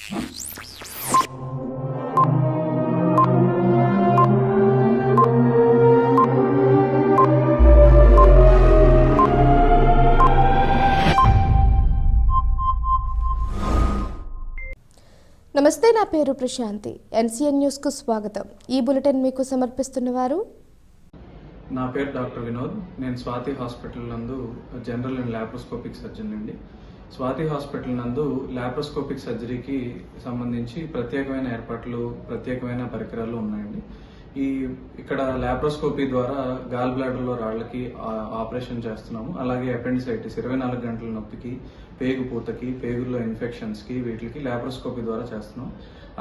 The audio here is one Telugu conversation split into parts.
నమస్తే, నా పేరు ప్రశాంతి. ఎన్సీఎన్ న్యూస్ కు స్వాగతం. ఈ బులెటిన్ మీకు సమర్పిస్తున్నవారు నా పేరు డాక్టర్ వినోద్. నేను స్వాతి హాస్పిటల్ నందు జనరల్ అండ్ లాప్రోస్కోపిక్ సర్జన్ అండి. స్వాతి హాస్పిటల్ నందు లాప్రోస్కోపిక్ సర్జరీకి సంబంధించి ప్రత్యేకమైన ఏర్పాట్లు, ప్రత్యేకమైన పరికరాలు ఉన్నాయండి. ఇక్కడ లాప్రోస్కోపీ ద్వారా గాల్ బ్లాడర్లో రాళ్లకి ఆపరేషన్ చేస్తున్నాము. అలాగే అపెండిసైటిస్ 24 గంటల నొప్పికి, పేగు పూతకి, పేగుల్లో ఇన్ఫెక్షన్స్కి వీటికి లాప్రోస్కోపీ ద్వారా చేస్తున్నాం.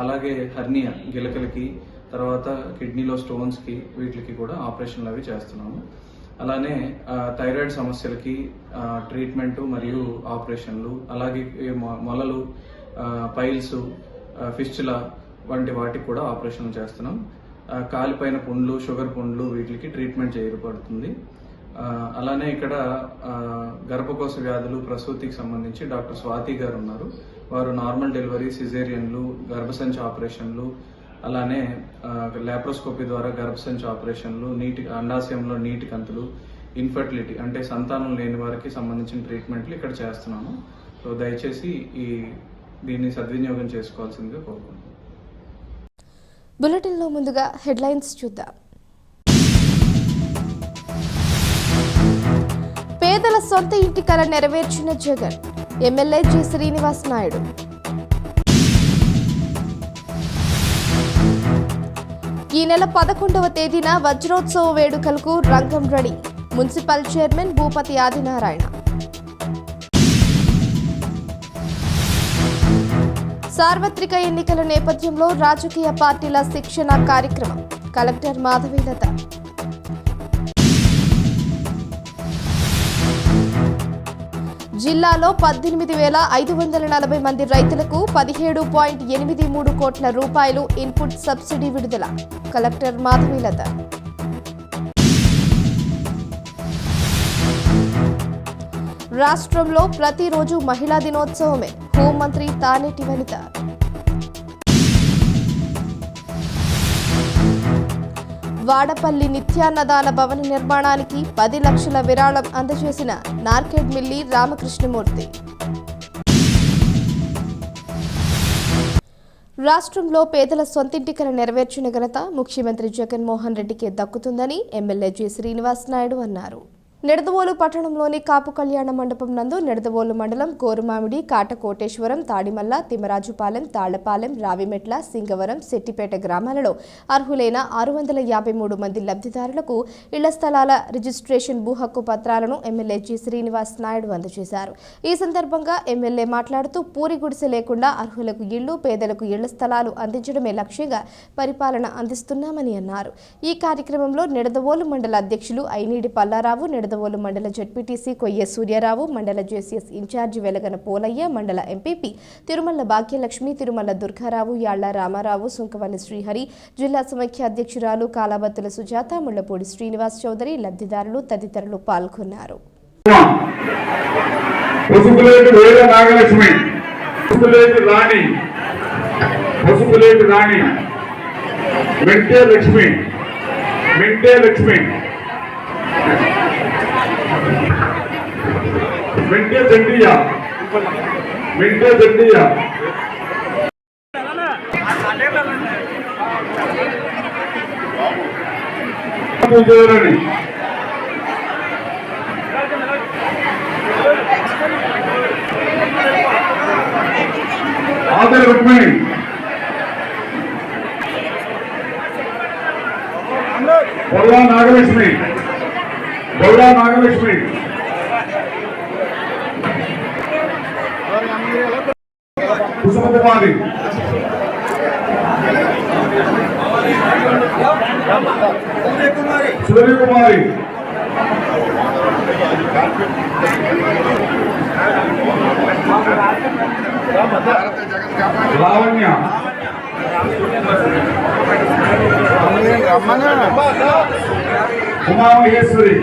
అలాగే హర్నియా గిలకలకి, తర్వాత కిడ్నీలో స్టోన్స్కి వీటికి కూడా ఆపరేషన్లు అవి చేస్తున్నాము. అలానే థైరాయిడ్ సమస్యలకి ట్రీట్మెంట్ మరియు ఆపరేషన్లు, అలాగే మొలలు, పైల్స్, ఫిస్టులా వంటి వాటికి కూడా ఆపరేషన్లు చేస్తున్నాం. కాలిపైన పుండ్లు, షుగర్ పుండ్లు వీటికి ట్రీట్మెంట్ చేయబడుతుంది. అలానే ఇక్కడ గర్భకోశ వ్యాధులు, ప్రసూతికి సంబంధించి డాక్టర్ స్వాతి గారు ఉన్నారు. వారు నార్మల్ డెలివరీ, సిజేరియన్లు, గర్భసంచి ఆపరేషన్లు, అలానే లాప్రోస్కోపీ ద్వారా గర్భసంచి ఆపరేషన్లు, అండాశయంలో నీటి కంతులు, ఇన్ఫర్టిలిటీ అంటే సంతానం లేని వారికి సంబంధించిన ట్రీట్మెంట్లు ఇక్కడ చేస్తున్నాము. సో దయచేసి దీన్ని సద్వినియోగం చేసుకోవాల్సిందిగా కోరుకుంటున్నాను. బులెటిన్లో ముందుగా హెడ్లైన్స్ చూద్దాం. పేదల సొంత ఇంటి కల నెరవేర్చిన జగన్, ఎమ్మెల్యే జి శ్రీనివాస్ నాయుడు. ఈ నెల 11వ తేదీన వజ్రోత్సవ వేడుకలకు రంగం ready, municipal chairman Bhupathi Adinarayana. సార్వత్రిక ఎన్నికల నేపథ్యంలో రాజకీయ పార్టీల శిక్షణ కార్యక్రమం, కలెక్టర్ మాధవీలత. జిల్లాలో 18,540 మంది రైతులకు 17.83 కోట్ల రూపాయలు ఇన్పుట్ సబ్సిడీ విడుదల, కలెక్టర్ మాధవీలత. రాష్ట్రంలో ప్రతిరోజు మహిళా దినోత్సవమే, హోంమంత్రి తానేటి వనిత. వాడపల్లి నిత్యాన్నదాన భవన నిర్మాణానికి 10 లక్షల విరాళం అందజేసిన నార్కెడ్ మిల్లి రామకృష్ణమూర్తి. రాష్ట్రంలో పేదల సొంతింటి కల నెరవేర్చిన ఘనత ముఖ్యమంత్రి జగన్మోహన్ రెడ్డికి దక్కుతుందని ఎమ్మెల్యే జి శ్రీనివాస్ నాయుడు అన్నారు. నిడదవోలు పట్టణంలోని కాపు కళ్యాణ మండపం నందు నిడదవోలు మండలం కోరుమామిడి, కాటకోటేశ్వరం, తాడిమల్ల, తిమ్మరాజుపాలెం, తాళ్లపాలెం, రావిమెట్ల, సింగవరం, సెట్టిపేట గ్రామాలలో అర్హులైన 653 మంది లబ్ధిదారులకు ఇళ్ల స్థలాల రిజిస్ట్రేషన్ భూ హక్కు పత్రాలను ఎమ్మెల్యే జి శ్రీనివాస్ నాయుడు అందజేశారు. ఈ సందర్భంగా ఎమ్మెల్యే మాట్లాడుతూ పూరి గుడిసె లేకుండా అర్హులకు ఇళ్లు, పేదలకు ఇళ్ల స్థలాలు అందించడమే లక్ష్యంగా పరిపాలన అందిస్తున్నామని అన్నారు. ఈ కార్యక్రమంలో నిడదవోలు మండల అధ్యక్షులు ఐనీడి పల్లారావు, నిడదవోలు మండల జడ్పీటీసీ కొయ్య సూర్యారావు, మండల జేసీఎస్ ఇన్ఛార్జి వెలగన పోలయ్య, మండల ఎంపీపీ తిరుమల భాగ్యలక్ష్మి, తిరుమల దుర్గారావు, యాళ్ల రామారావు, సుంకవల్లి శ్రీహరి, జిల్లా సమైక్య అధ్యక్షురాలు కాలాబత్తుల సుజాత, ముళ్లపూడి శ్రీనివాస్ చౌదరి, లబ్ధిదారులు తదితరులు పాల్గొన్నారు. వెంటే జండియా ఆదర రుక్మిణి, బొల్లా నాగలక్ష్మి, కుసుమకుమారి, సూర్యకుమారి, లావణ్య, ఉమామహేశ్వరి,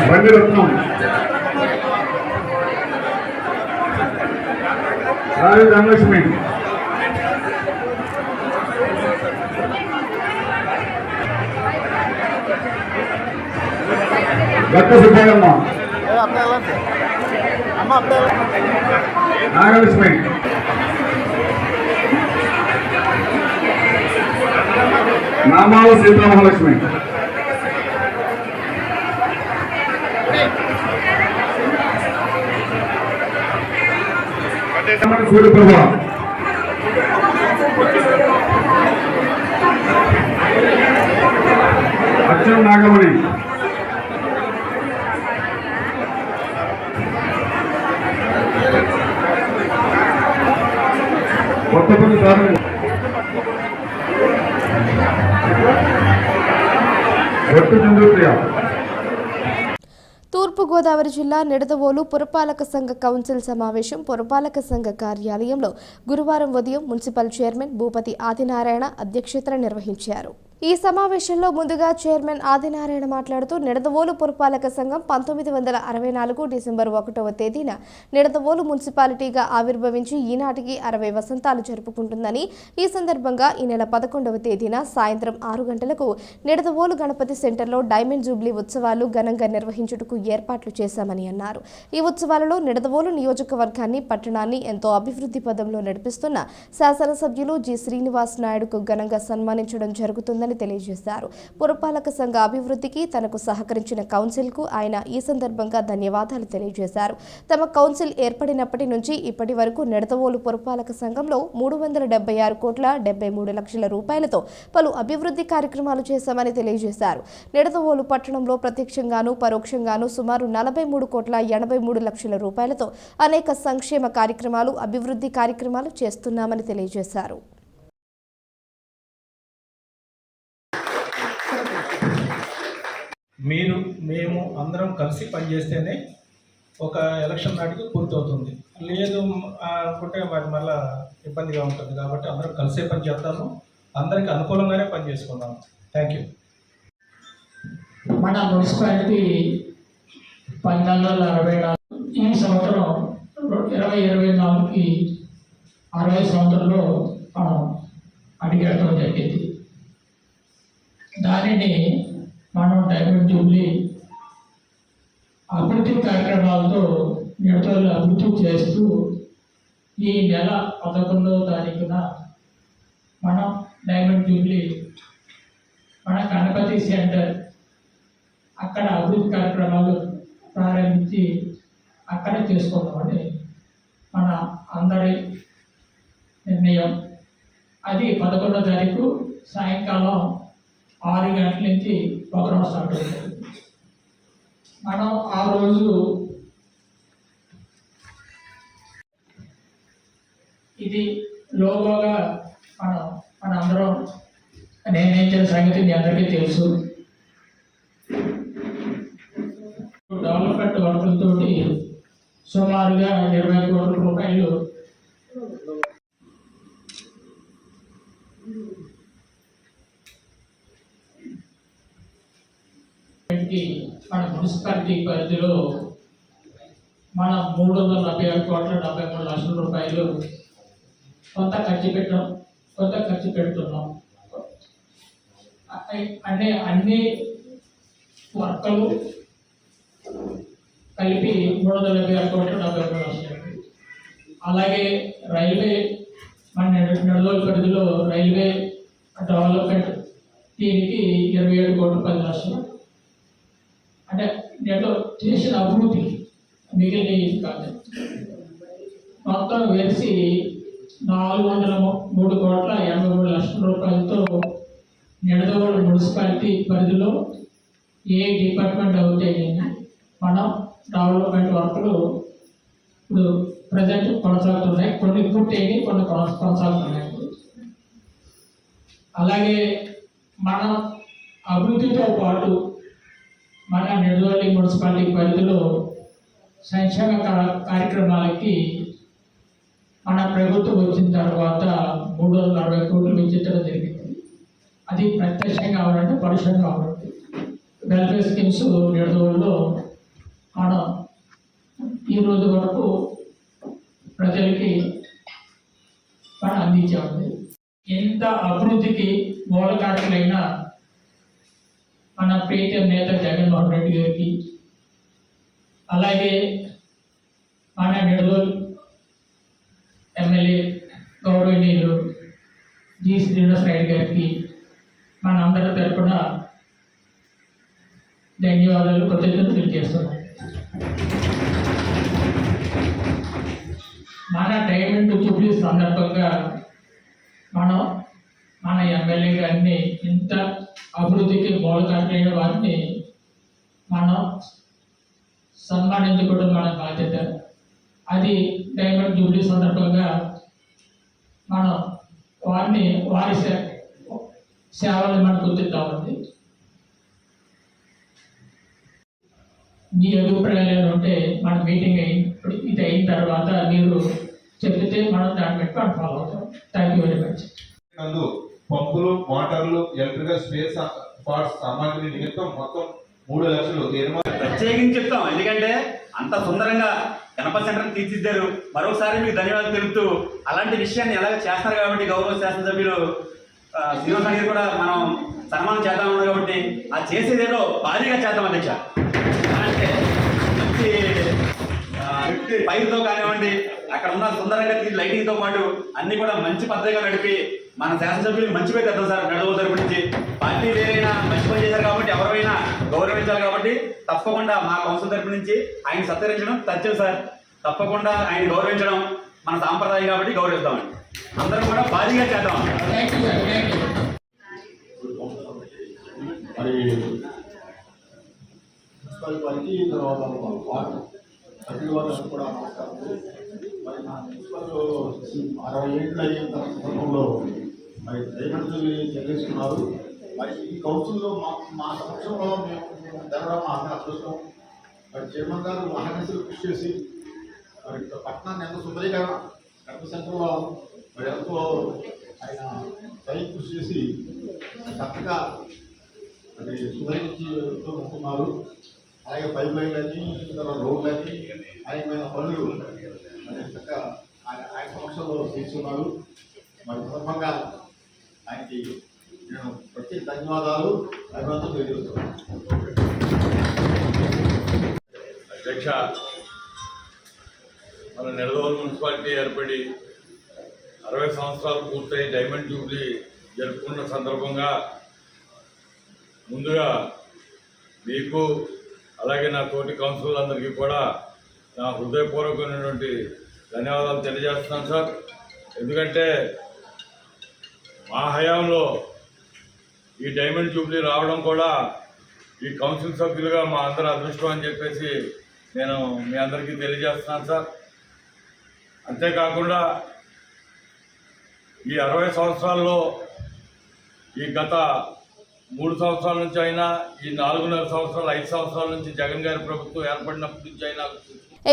బండి రత్నం, రాజు ధనలక్ష్మి, గట్ట సుబ్బయ్యమ్మ, నాగలక్ష్మి, నామాల సీతామహాలక్ష్మి, సూర్యప్రభ, అచ్చం నాగమణి, కొత్తపల్లి దారుణం, గట్టు చంద్రప్రియ. తూర్పుగోదావరి జిల్లా నిడదవోలు పురపాలక సంఘ కౌన్సిల్ సమావేశం పురపాలక సంఘ కార్యాలయంలో గురువారం ఉదయం మున్సిపల్ చైర్మన్ భూపతి ఆదినారాయణ అధ్యక్షతన నిర్వహించారు. ఈ సమావేశంలో ముందుగా చైర్మన్ ఆదినారాయణ మాట్లాడుతూ నిడదవోలు పురపాలక సంఘం 1964 డిసెంబర్ 1వ తేదీన నిడదవోలు మున్సిపాలిటీగా ఆవిర్భవించి ఈనాటికి 60 వసంతాలు జరుపుకుంటుందని, ఈ సందర్భంగా ఈ నెల 11వ తేదీన సాయంత్రం 6 గంటలకు నిడదవోలు గణపతి సెంటర్లో డైమండ్ జూబ్లీ ఉత్సవాలు ఘనంగా నిర్వహించుటకు ఏర్పాట్లు చేశామని అన్నారు. ఈ ఉత్సవాలలో నిడదవోలు నియోజకవర్గాన్ని, పట్టణాన్ని ఎంతో అభివృద్ధి పదంలో నడిపిస్తున్న శాసనసభ్యులు జి. శ్రీనివాస్ నాయుడుకు ఘనంగా సన్మానించడం జరుగుతుందని తెలియజేశారు. పురపాలక సంఘ అభివృద్ధికి తనకు సహకరించిన కౌన్సిల్కు ఆయన ఈ సందర్భంగా ధన్యవాదాలు తెలియజేశారు. తమ కౌన్సిల్ ఏర్పడినప్పటి నుంచి ఇప్పటి వరకు నిడదవోలు పురపాలక సంఘంలో 376 కోట్ల 73 లక్షల రూపాయలతో పలు అభివృద్ధి కార్యక్రమాలు చేశామని తెలియజేశారు. నిడదవోలు పట్టణంలో ప్రత్యక్షంగాను పరోక్షంగాను సుమారు 43 కోట్ల 83 లక్షల రూపాయలతో అనేక సంక్షేమ కార్యక్రమాలు, అభివృద్ధి కార్యక్రమాలు చేస్తున్నామని తెలియజేశారు. మేము అందరం కలిసి పనిచేస్తేనే ఒక ఎలక్షన్ నాటికి పూర్తవుతుంది. లేదు అనుకుంటే మరి మళ్ళీ ఇబ్బందిగా ఉంటుంది. కాబట్టి అందరం కలిసే పని చేస్తాము, అందరికీ అనుకూలంగానే పని చేసుకుందాము. Thank you. మన మున్సిపాలిటీ 1964 ఈ సంవత్సరం 2024కి 60 సంవత్సరంలో మనం అడిగేయడం జరిగింది. దానిని మనం డైమండ్ జూబ్లీ అభివృద్ధి కార్యక్రమాలతో నిడదవోలు అభివృద్ధి చేస్తూ ఈ నెల 11వ తారీఖున మనం డైమండ్ జూబ్లీ మన గణపతి సెంటర్ అక్కడ అభివృద్ధి కార్యక్రమాలు ప్రారంభించి అక్కడ చేసుకుందామని మన అందరి నిర్ణయం. అది 11వ తారీఖు సాయంకాలం 6 గంటల నుంచి ప్రోగ్రాం స్టార్ట్ అవుతుంది. మనం ఆ రోజు ఇది లోగోగా మన అందరం నిర్ణయించిన సంగతి మీ అందరికీ తెలుసు. డెవలప్మెంట్ వర్కులతో సుమారుగా 20 కోట్ల రూపాయలు మన మున్సిపాలిటీ పరిధిలో మన 346 కోట్ల 73 లక్షల రూపాయలు కొంత ఖర్చు పెడుతున్నాం. అంటే అన్ని వర్కలు కలిపి 346 కోట్ల 73 లక్షలు. అలాగే రైల్వే మన నిడదవోలు పరిధిలో రైల్వే డెవలప్మెంట్ దీనికి 27 కోట్ల 10 లక్షలు. అంటే నేను చేసిన అభివృద్ధి మిగిలిన కాదు. మొత్తం వేసి 403 కోట్ల 83 లక్షల రూపాయలతో నిడదవోలు మున్సిపాలిటీ పరిధిలో ఏ డిపార్ట్మెంట్ అవుతే మనం డెవలప్మెంట్ వర్క్లు ఇప్పుడు ప్రజెంట్ కొనసాగుతున్నాయి. కొన్ని పూర్తయినాయి, కొన్ని కొనసాగుతున్నాయి. అలాగే మనం అభివృద్ధితో పాటు మన నిడదవోలు మున్సిపాలిటీ పరిధిలో సంక్షేమ కార్యక్రమాలకి మన ప్రభుత్వం వచ్చిన తర్వాత 360 కోట్లు వెచ్చించడం జరిగింది. అది ప్రత్యక్షంగా కావాలంటే పరోక్షంగా కావాలంటే వెల్ఫేర్ స్కీమ్స్ నిడదవోలులో మనం ఈ రోజు వరకు ప్రజలకి మనం అందించామండి. ఎంత అభివృద్ధికి మూలకారకులైన మన ప్రీతం నేత జగన్మోహన్ రెడ్డి గారికి, అలాగే మన నిడదవోలు ఎమ్మెల్యే గౌరవనీయులు జి శ్రీనివాసరాయుడు గారికి మనందరి తరపున ధన్యవాదాలు, కృతజ్ఞతలు తెలియజేస్తున్నాం. మన డైమండ్ జూబ్లీ సందర్భంగా మనం మన ఎమ్మెల్యే గారిని, ఇంత అభివృద్ధికి మూలకారులైన వారిని మనం సన్మానించుకోవడం మన బాధ్యత. అది డైమండ్ జూబ్లీ సందర్భంగా మనం వారి సేవలు మనం గుర్తిద్దామండి. మీ అభిప్రాయాలు ఉంటే మన మీటింగ్ ఇది అయిన తర్వాత మీరు చెప్తే మనం దాన్ని బట్టి మనం ఫాలో అవుతాం. Thank you very much. నందు పంపులు, మోటార్లు, ఎలక్ట్రికల్ స్పేర్ పార్ట్స్ సామాగ్రి నిమిత్తం మొత్తం 3 లక్షలు ప్రత్యేకించి చెప్తాం. ఎందుకంటే అంత సుందరంగా గణపతి సెంటర్ తీర్చిదిద్దారు. మరొకసారి మీకు ధన్యవాదాలు తెలుపుతూ, అలాంటి విషయాన్ని ఎలాగ చేస్తారు కాబట్టి గౌరవ శాసనసభ్యులు శ్రీనివాస గారు కూడా మనం సన్మానం చేద్దాం ఉన్నారు కాబట్టి ఆ చేసేదేదో భారీగా చేద్దాం అధ్యక్ష. అంటే మంచి పైరుతో కానివ్వండి, అక్కడ ఉన్న సుందరంగా లైటింగ్తో పాటు అన్ని కూడా మంచి పద్ధతిగా నడిపి మన శాసనసభ్యులకు మంచి పేరు తెద్దాం సార్. నడవ తరపు నుంచి పార్టీ వేరైనా మంచి పని చేశారు కాబట్టి ఎవరైనా గౌరవించాలి కాబట్టి తప్పకుండా మా కౌన్సిల్ తరపు నుంచి ఆయన సత్కరించడం తథ్యం సార్. తప్పకుండా ఆయన గౌరవించడం మన సాంప్రదాయం కాబట్టి గౌరవిస్తామండి. అందరం కూడా భారీగా చేద్దాం. మరి మున్సిపల్ వారికి తర్వాత వార్డు సభ్యుల వారికి కూడా నమస్కారం. మరి నా మున్సిపల్ 60 ఏళ్ళు అయిన సందర్భంలో మరి దైవంతులు చెల్లిస్తున్నారు. మరి ఈ కౌన్సిల్లో మా సంవత్సరంలో మేము జరగడం మా అదృష్టం. మరి చైర్మన్ గారు మహానీసులు కృషి చేసి మరి పట్టణాన్ని ఎంతో సుందరీకరణ గణపతి సెంటర్లో మరి ఎంతో ఆయన సై కృషి చేసి చక్కగా అది సుందరించి ఉంటున్నారు. అలాగే పైప్ లైన్లని, తర్వాత రోడ్లని, అనేకమైన పనులు మరి చక్కగా ఆయన సమక్షంలో చేస్తున్నారు. మరి సందర్భంగా ఆయనకి నేను ప్రత్యేక ధన్యవాదాలు తెలియజేస్తున్నాను. అధ్యక్ష, మన నిడదవోలు మున్సిపాలిటీ ఏర్పడి 60 సంవత్సరాలు పూర్తయి డైమండ్ జూబ్లీ జరుపుకున్న సందర్భంగా ముందుగా మీకు అలాగే నా తోటి కౌన్సిలర్లందరికీ కూడా నా హృదయపూర్వకమైనటువంటి ధన్యవాదాలు తెలియజేస్తున్నాను సార్. ఎందుకంటే మా హయాంలో ఈ డైమండ్ జూబ్లీ రావడం కూడా ఈ కౌన్సిల్ సభ్యులుగా మా అందరి అదృష్టం అని చెప్పేసి నేను మీ అందరికీ తెలియజేస్తున్నాను సార్. అంతేకాకుండా ఈ 60 సంవత్సరాల్లో ఈ గత 3 సంవత్సరాల నుంచి అయినా, ఈ 4.5 సంవత్సరాలు 5 సంవత్సరాల నుంచి జగన్ గారి ప్రభుత్వం ఏర్పడినప్పటి నుంచి అయినా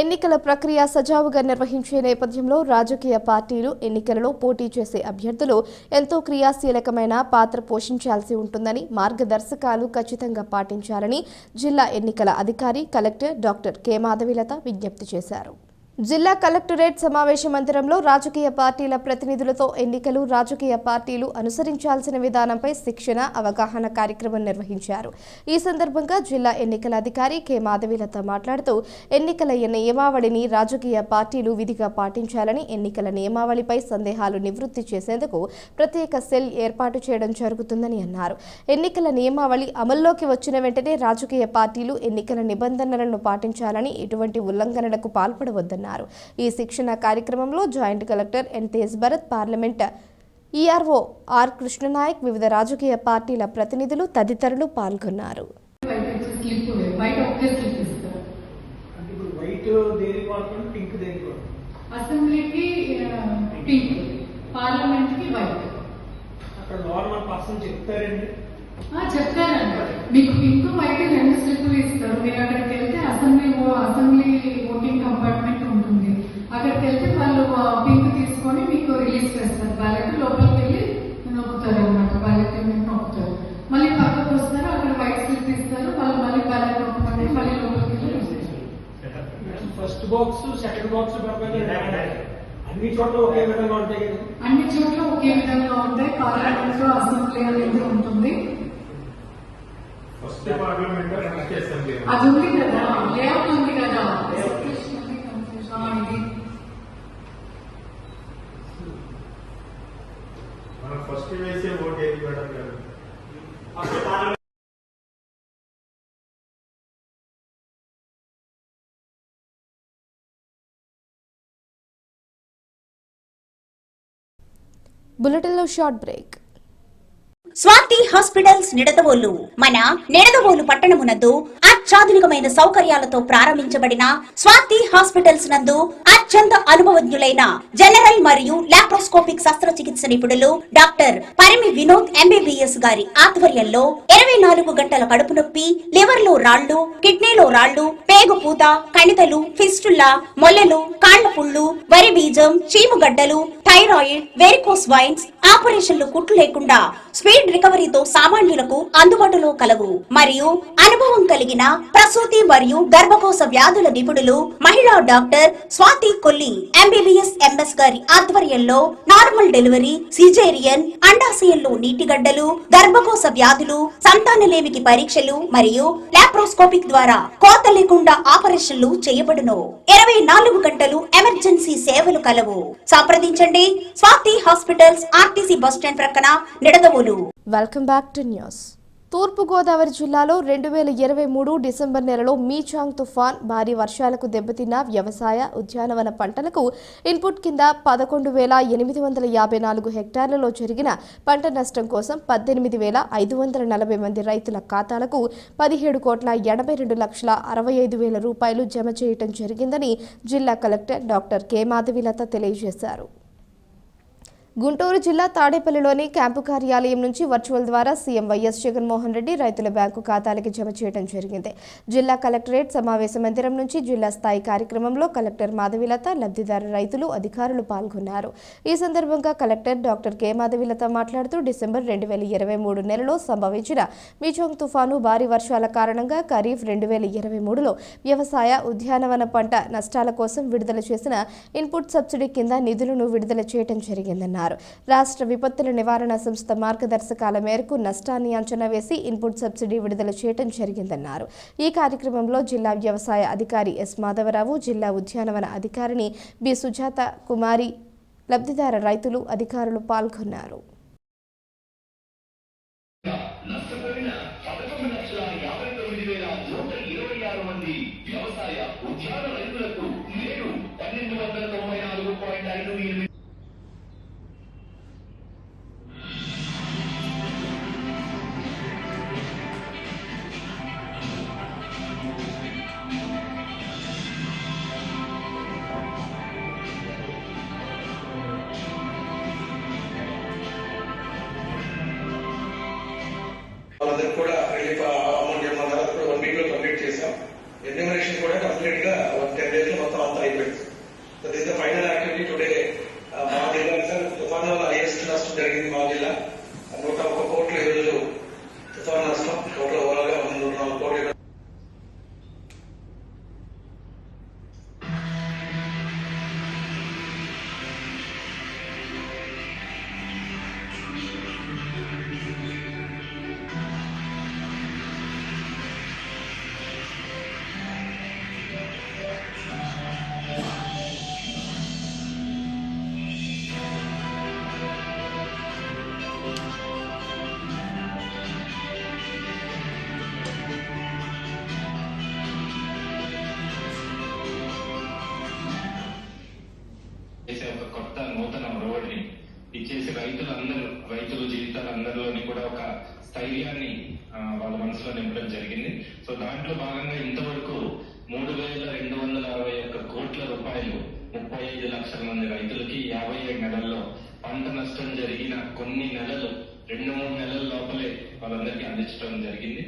ఎన్నికల ప్రక్రియ సజావుగా నిర్వహించే నేపథ్యంలో రాజకీయ పార్టీలు ఎన్నికలలో పోటీ చేసే అభ్యర్థులు ఎంతో క్రియాశీలకమైన పాత్ర పోషించాల్సి ఉంటుందని, మార్గదర్శకాలు ఖచ్చితంగా పాటించాలని జిల్లా ఎన్నికల అధికారి కలెక్టర్ డాక్టర్ కె మాధవీలత విజ్ఞప్తి చేశారు. జిల్లా కలెక్టరేట్ సమావేశ మందిరంలో రాజకీయ పార్టీల ప్రతినిధులతో ఎన్నికలు, రాజకీయ పార్టీలు అనుసరించాల్సిన విధానంపై శిక్షణ, అవగాహన కార్యక్రమం నిర్వహించారు. ఈ సందర్భంగా జిల్లా ఎన్నికల అధికారి కె మాధవీలత మాట్లాడుతూ, ఎన్నికల నియమావళిని రాజకీయ పార్టీలు విధిగా పాటించాలని, ఎన్నికల నియమావళిపై సందేహాలు నివృత్తి చేసేందుకు ప్రత్యేక సెల్ ఏర్పాటు చేయడం జరుగుతుందని అన్నారు. ఎన్నికల నియమావళి అమల్లోకి వచ్చిన వెంటనే రాజకీయ పార్టీలు ఎన్నికల నిబంధనలను పాటించాలని, ఎటువంటి ఉల్లంఘనలకు పాల్పడవద్దన్నారు. ఈ శిక్షణ కార్యక్రమంలో joint collector N Tej Bharat, parliament ERO R Krishna Nayak, వివిధ రాజకీయ పార్టీల ప్రతినిధులు తదితరులు పాల్గొన్నారు. అసెంబ్లీకి పింక్, పార్లమెంట్కి వైట్. అక్కడ నార్మల్ పర్సన్ చెప్తారండి, చెప్తారండి. మీకు పింక్ వైట్ 2 స్లిప్లు ఇస్తారు. మీరు అక్కడికి వెళ్తే అసెంబ్లీ ఓటింగ్ కంపార్ట్మెంట్ ఉంటుంది. అక్కడికి వెళ్తే వాళ్ళు పింక్ తీసుకొని మీకు రిలీజ్ చేస్తారు. బ్యాలెట్ లోపలికి వెళ్ళి నొక్కుతారు అన్నమాట. బ్యాలెట్ నొక్కుతారు. స్లిప్ ఇస్తారు, వాళ్ళు మళ్ళీ బ్యాలెట్ పంపమంటే మళ్ళీ లోపలికి ఫస్ట్ బాక్స్ సెకండ్ బాక్స్ అన్ని చోట్ల ఒకే విధంగా ఉంటాయి కదా? అన్ని చోట్ల ఒకే విధంగా ఉంటాయి. పార్లమెంట్ లో అసెంబ్లీ అనేది ఉంటుంది. అది ఉంది కదా, లేఅవుట్ ఉంది కదా. మనం ఫస్ట్ వేసే ఓటు ఏది మేడం గారు? బులెటిన్లో short break. Swathi hospitals Nidadavolu మన నిడదవోలు పట్టణమునందు అత్యాధునికమైన సౌకర్యాలతో ప్రారంభించబడిన స్వాతి హాస్పిటల్స్ నందు అత్యంత అనుభవజ్ఞులైన జనరల్ మరియు లాప్రోస్కోపిక్ శస్త్రచికిత్స నిపుణులు డాక్టర్ పరిమి వినోద్ ఎంబీబీఎస్ గారి ఆధ్వర్యంలో 24 గంటల కడుపు నొప్పి, లివర్ లో రాళ్లు, కిడ్నీలో రాళ్లు, పేగు పూత, కణితలు, ఫిస్టుల్లా, మొల్లలు, కాళ్ల పుళ్ళు, వరి బీజం, చీముగడ్డలు, థైరాయిడ్, వెరికోస్ వైన్స్ ఆపరేషన్లు కుట్లు లేకుండా స్పీడ్ రికవరీతో సామాన్యులకు అందుబాటులో కలవు. మరియు అనుభవం కలిగిన ప్రసూతి మరియు గర్భకోశ వ్యాధుల నిపుణులు మహిళా doctor Swathi Kolli MBBS MS గారి ఆధ్వర్యంలో నార్మల్ డెలివరీ, సిజేరియన్, అండాశయంలో నీటిగడ్డలు, గర్భకోశ వ్యాధులు, సంతానలేమికి పరీక్షలు మరియు లాప్రోస్కోపిక్ ద్వారా కోత లేకుండా ఆపరేషన్లు చేయబడును. 24 గంటలు ఎమర్జెన్సీ సేవలు కలవు. సంప్రదించండి స్వాతి హాస్పిటల్స్, ఆర్టీసీ బస్టాండ్ ప్రక్కన, Nidadavolu. Welcome back to news. తూర్పుగోదావరి జిల్లాలో 2023 డిసెంబర్ నెలలో మీచాంగ్ తుఫాన్ భారీ వర్షాలకు దెబ్బతిన్న వ్యవసాయ, ఉద్యానవన పంటలకు ఇన్పుట్ కింద 11,854 హెక్టార్లలో జరిగిన పంట నష్టం కోసం 18,540 మంది రైతుల ఖాతాలకు 17,82,65,000 రూపాయలు జమ చేయటం జరిగిందని జిల్లా కలెక్టర్ డాక్టర్ కె మాధవిలత తెలియజేశారు. గుంటూరు జిల్లా తాడేపల్లిలోని క్యాంపు కార్యాలయం నుంచి వర్చువల్ ద్వారా సీఎం వైఎస్ జగన్మోహన్ రెడ్డి రైతుల బ్యాంకు ఖాతాలకి జమ చేయడం జరిగింది. జిల్లా కలెక్టరేట్ సమావేశ మందిరం నుంచి జిల్లా స్థాయి కార్యక్రమంలో కలెక్టర్ మాధవిలత, లబ్ధిదారు రైతులు, అధికారులు పాల్గొన్నారు. ఈ సందర్భంగా కలెక్టర్ డాక్టర్ కె మాధవిలత మాట్లాడుతూ డిసెంబర్ 2023 నెలలో సంభవించిన మీచాంగ్ తుఫాను భారీ వర్షాల కారణంగా ఖరీఫ్ 2023లో వ్యవసాయ, ఉద్యానవన పంట నష్టాల కోసం విడుదల చేసిన ఇన్పుట్ సబ్సిడీ కింద నిధులను విడుదల చేయడం జరిగిందన్నారు. రాష్ట్ర విపత్తుల నివారణ సంస్థ మార్గదర్శకాల మేరకు నష్టాన్ని అంచనా వేసి ఇన్పుట్ సబ్సిడీ విడుదల చేయడం జరిగిందన్నారు. ఈ కార్యక్రమంలో జిల్లా వ్యవసాయ అధికారి ఎస్ మాధవరావు, జిల్లా ఉద్యానవన అధికారిని బి సుజాత కుమారి, లబ్ధిదార రైతులు, అధికారులు పాల్గొన్నారు. వాళ్ళందరికీ కూడా రిలీఫ్ అమౌంట్ ఇవ్వమన్నారు. అది కూడా 1 వీక్ లో కంప్లీట్ చేశాం. ఎన్యూమరేషన్ కూడా కంప్లీట్ గా 10 days లో మొత్తం అంతా అయిపోయింది. So this the final activity today. మా జిల్లా తుఫాను వల్ల హైయెస్ట్ నష్టం జరిగింది. మా జిల్లా 101 కోట్లు ఈ రోజు తుఫాను నష్టం. టోటల్ ఓవరాల్ గా 104 కోట్లు. ఒక కొత్త నూతన రోడ్ని ఇచ్చేసి రైతుల జీవితాలందరిలోని కూడా ఒక స్థైర్యాన్ని వాళ్ళ మనసులో నింపడం జరిగింది. సో దాంట్లో భాగంగా ఇంతవరకు 3,261 కోట్ల రూపాయలు 35 లక్షల మంది రైతులకి 57 నెలల్లో పంట నష్టం జరిగిన కొన్ని నెలలు 2-3 నెలల లోపలే వాళ్ళందరికీ అందించడం జరిగింది.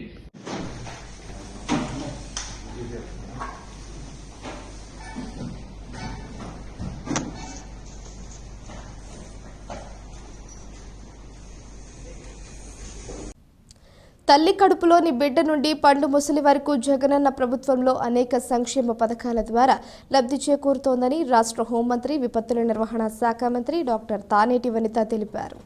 తల్లి కడుపులోని బిడ్డ నుండి పండు ముసలి వరకు జగనన్న ప్రభుత్వంలో అనేక సంక్షేమ పథకాల ద్వారా లబ్ధి చేకూరుతోందని రాష్ట్ర హోంమంత్రి, విపత్తుల నిర్వహణ శాఖ మంత్రి డాక్టర్ తానేటి వనిత తెలిపారు.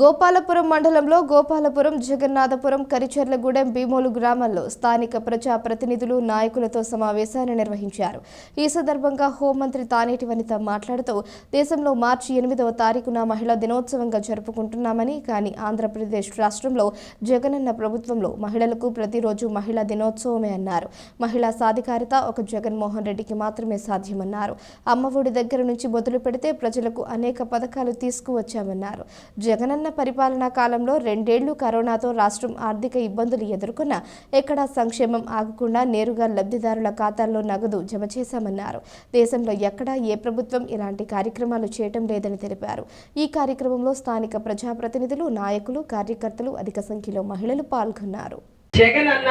గోపాలపురం మండలంలో గోపాలపురం, జగన్నాథపురం, కరిచెర్లగూడెం, భీమోలు గ్రామాల్లో స్థానిక ప్రజా ప్రతినిధులు, నాయకులతో సమావేశాన్ని నిర్వహించారు. ఈ సందర్భంగా హోంమంత్రి తానేటి వనిత మాట్లాడుతూ దేశంలో మార్చి 8వ తారీఖున మహిళా దినోత్సవంగా జరుపుకుంటున్నామని, కానీ ఆంధ్రప్రదేశ్ రాష్ట్రంలో జగనన్న ప్రభుత్వంలో మహిళలకు ప్రతిరోజు మహిళా దినోత్సవమే అన్నారు. మహిళా సాధికారిత ఒక జగన్మోహన్ రెడ్డికి మాత్రమే సాధ్యమన్నారు. అమ్మఒడి దగ్గర నుంచి మొదలు పెడితే ప్రజలకు అనేక పథకాలు తీసుకువచ్చామన్నారు. జగనన్న పరిపాలనా కాలంలో 2 ఏళ్లు కరోనాతో రాష్ట్రం ఆర్థిక ఇబ్బందులు ఎదుర్కొన్నా ఎక్కడా సంక్షేమం ఆగకుండా నేరుగా లబ్ధిదారుల ఖాతాల్లో నగదు జమ చేశామన్నారు. దేశంలో ఎక్కడా ఏ ప్రభుత్వం ఇలాంటి కార్యక్రమాలు చేయటం లేదని తెలిపారు. ఈ కార్యక్రమంలో స్థానిక ప్రజాప్రతినిధులు, నాయకులు, కార్యకర్తలు, అధిక సంఖ్యలో మహిళలు పాల్గొన్నారు. జగనన్న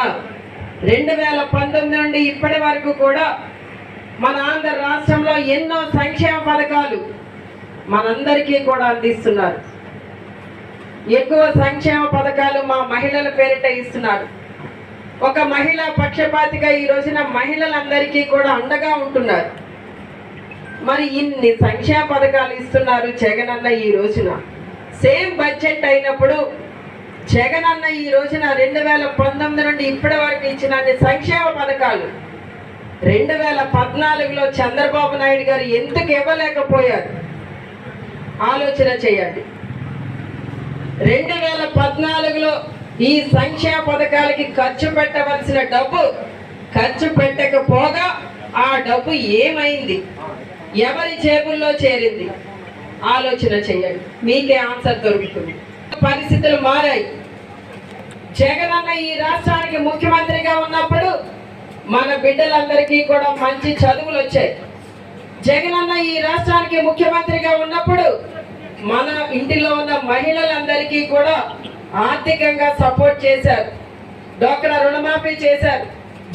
2019 నుండి ఇప్పటి వరకు కూడా మన ఆంధ్ర రాష్ట్రంలో ఎన్నో సంక్షేమ పథకాలు మనందరికీ కూడా అందిస్తున్నారు. ఎక్కువ సంక్షేమ పథకాలు మా మహిళల పేరిట ఇస్తున్నారు. ఒక మహిళా పక్షపాతిగా ఈ రోజున మహిళలందరికీ కూడా అండగా ఉంటున్నారు. మరి ఇన్ని సంక్షేమ పథకాలు ఇస్తున్నారు జగనన్న ఈ రోజున. సేమ్ బడ్జెట్ అయినప్పుడు జగనన్న ఈ రోజున 2019 నుండి ఇప్పటి వరకు ఇచ్చిన సంక్షేమ పథకాలు 2014లో చంద్రబాబు నాయుడు గారు ఎందుకు ఇవ్వలేకపోయారు ఆలోచన చేయండి. 2014లో ఈ సంక్షేమ పథకాలకి ఖర్చు పెట్టవలసిన డబ్బు ఖర్చు పెట్టకపోగా ఆ డబ్బు ఏమైంది, ఎవరి జేబుల్లో చేరింది ఆలోచన చేయండి, మీకే ఆన్సర్ దొరుకుతుంది. పరిస్థితులు మారాయి. జగనన్న ఈ రాష్ట్రానికి ముఖ్యమంత్రిగా ఉన్నప్పుడు మన బిడ్డలందరికీ కూడా మంచి చదువులు వచ్చాయి. జగనన్న ఈ రాష్ట్రానికి ముఖ్యమంత్రిగా ఉన్నప్పుడు మన ఇంటిలో ఉన్న మహిళలందరికీ కూడా ఆర్థికంగా సపోర్ట్ చేశారు. డ్వాక్రా రుణమాఫీ చేశారు,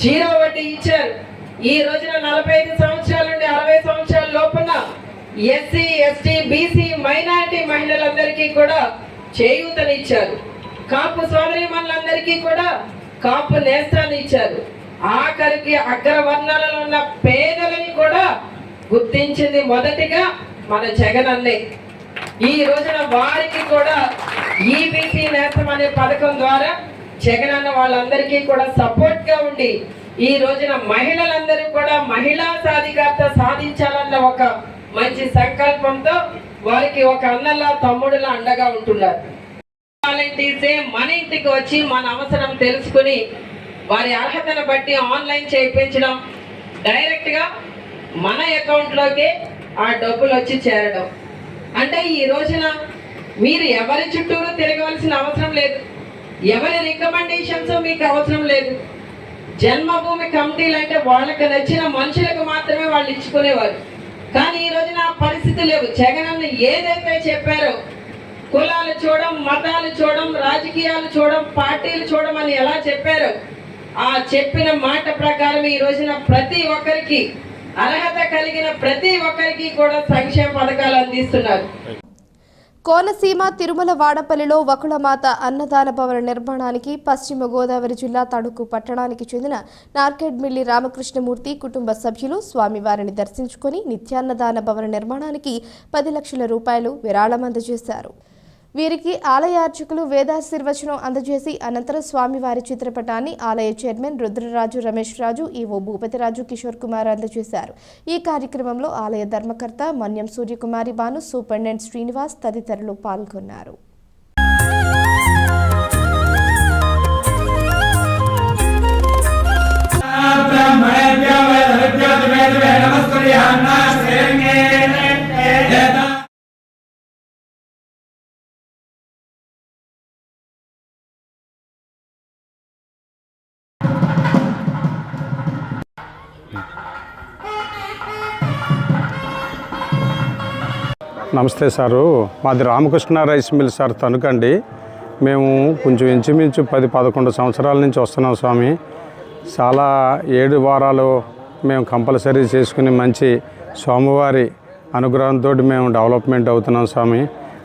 0 వడ్డీ ఇచ్చారు. ఈ రోజున 45 సంవత్సరాల నుండి 60 సంవత్సరాల లోపున ఎస్సీ, ఎస్టీ, బీసీ, మైనారిటీ మహిళలందరికీ కూడా చేయూతనిచ్చారు. కాపు సోదరీమణులందరికీ కూడా కాపు నేస్తాన్ని ఇచ్చారు. ఆఖరికి అగ్రవర్ణాలలో ఉన్న పేదలని కూడా గుర్తించింది మొదటిగా మన జగనన్నే. ఈ రోజున వారికి కూడా ఈబీసీ నేస్తం అనే పథకం ద్వారా జగనన్న వాళ్ళందరికీ కూడా సపోర్ట్ గా ఉండి ఈ రోజున మహిళలందరూ కూడా మహిళా సాధికారత సాధించాలన్న ఒక మంచి సంకల్పంతో వారికి ఒక అన్నలా, తమ్ముడులా అండగా ఉంటున్నారు. వాలంటీర్సే మన ఇంటికి వచ్చి మన అవసరం తెలుసుకుని వారి అర్హతను బట్టి ఆన్లైన్ చేయించడం, డైరెక్ట్ గా మన అకౌంట్లోకే ఆ డబ్బులు వచ్చి చేరడం. అంటే ఈ రోజున మీరు ఎవరి చుట్టూరు తిరగవలసిన అవసరం లేదు, ఎవరి రికమెండేషన్స్ మీకు అవసరం లేదు. జన్మభూమి కమిటీలు అంటే వాళ్ళకి నచ్చిన మనుషులకు మాత్రమే వాళ్ళు ఇచ్చుకునేవారు. కానీ ఈ రోజున ఆ పరిస్థితి లేవు. జగనన్న ఏదైతే చెప్పారో కులాలు చూడడం, మతాలు చూడడం, రాజకీయాలు చూడడం, పార్టీలు చూడడం అని ఎలా చెప్పారో ఆ చెప్పిన మాట ప్రకారం ఈ రోజున ప్రతి ఒక్కరికి అర్హత కలిగిన ప్రతి ఒక్కరికి కూడా సంక్షేమ పథకాలు అందిస్తున్నారు. కోనసీమ తిరుమల వాడపల్లిలో వకుళమాత అన్నదాన భవన నిర్మాణానికి పశ్చిమ గోదావరి జిల్లా తణుకు పట్టణానికి చెందిన నార్కెడ్మిల్లి రామకృష్ణమూర్తి కుటుంబ సభ్యులు స్వామివారిని దర్శించుకుని నిత్యాన్నదాన భవన నిర్మాణానికి 10 లక్షల రూపాయలు విరాళం అందజేశారు. వీరికి ఆలయ అర్చకులు వేదాశీర్వచనం అందజేసి అనంతరం స్వామివారి చిత్రపటాన్ని ఆలయ చైర్మన్ రుద్రరాజు, రమేష్ రాజు, ఈవో భూపతిరాజు, కిషోర్ కుమార్ అందజేశారు. ఈ కార్యక్రమంలో ఆలయ ధర్మకర్త మన్యం సూర్యకుమారి బాను, సూపరింటెండెంట్ శ్రీనివాస్ తదితరులు పాల్గొన్నారు. నమస్తే సారు, మాది రామకృష్ణ రైస్ మిల్ సార్, తణుకండి. మేము కొంచెం ఇంచుమించు 10-11 సంవత్సరాల నుంచి వస్తున్నాం స్వామి. చాలా 7 వారాలు మేము కంపల్సరీ చేసుకుని మంచి స్వామివారి అనుగ్రహంతో మేము డెవలప్మెంట్ అవుతున్నాం స్వామి.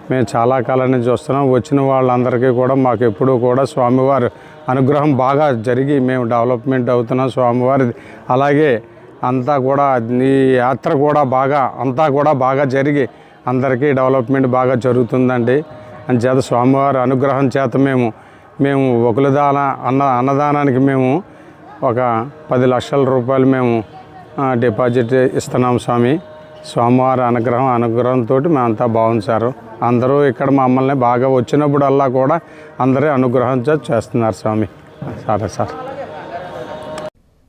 మేము చాలా కాలం నుంచి వస్తున్నాం. వచ్చిన వాళ్ళందరికీ కూడా మాకు ఎప్పుడూ కూడా స్వామివారి అనుగ్రహం బాగా జరిగి మేము డెవలప్మెంట్ అవుతున్నాం. స్వామివారి అలాగే అంతా కూడా ఈ యాత్ర కూడా బాగా జరిగి అందరికీ డెవలప్మెంట్ బాగా జరుగుతుందండి. అంచేత స్వామివారి అనుగ్రహం చేత మేము ఒకలిదాన అన్నదానానికి మేము ఒక 10 లక్షల రూపాయలు మేము డిపాజిట్ ఇస్తున్నాం స్వామి. స్వామివారి అనుగ్రహంతో మేమంతా బాగుంది సార్. అందరూ ఇక్కడ మమ్మల్ని బాగా వచ్చినప్పుడల్లా కూడా అందరూ అనుగ్రహం చేస్తున్నారు స్వామి. సరే సార్.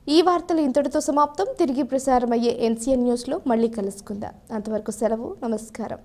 ఈ వార్తలు ఇంతటితో సమాప్తం. తిరిగి ప్రసారమయ్యే NCN న్యూస్లో మళ్ళీ కలుసుకుందాం. అంతవరకు సెలవు. నమస్కారం.